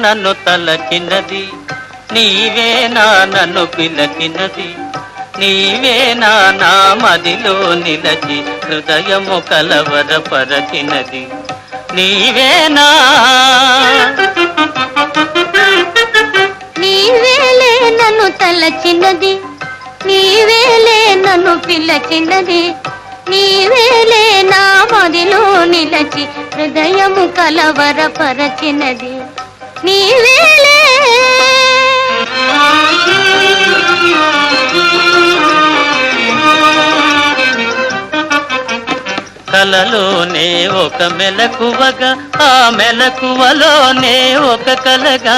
నన్ను తలచినది, నీవేనా నన్ను పిలచినది, నీవేనా నా మదిలో నిలచి హృదయము కలవరపరచినది, నీవేనా. నీవేలే నన్ను తలచినది, నీవేలే నన్ను పిలచినది, నీవేలే నా మదిలో నిలచి హృదయము కలవరపరచినది, నీవేలే. కలలోనే ఒక మెలకువగా, ఆ మెలకువలోనే ఒక కలగా.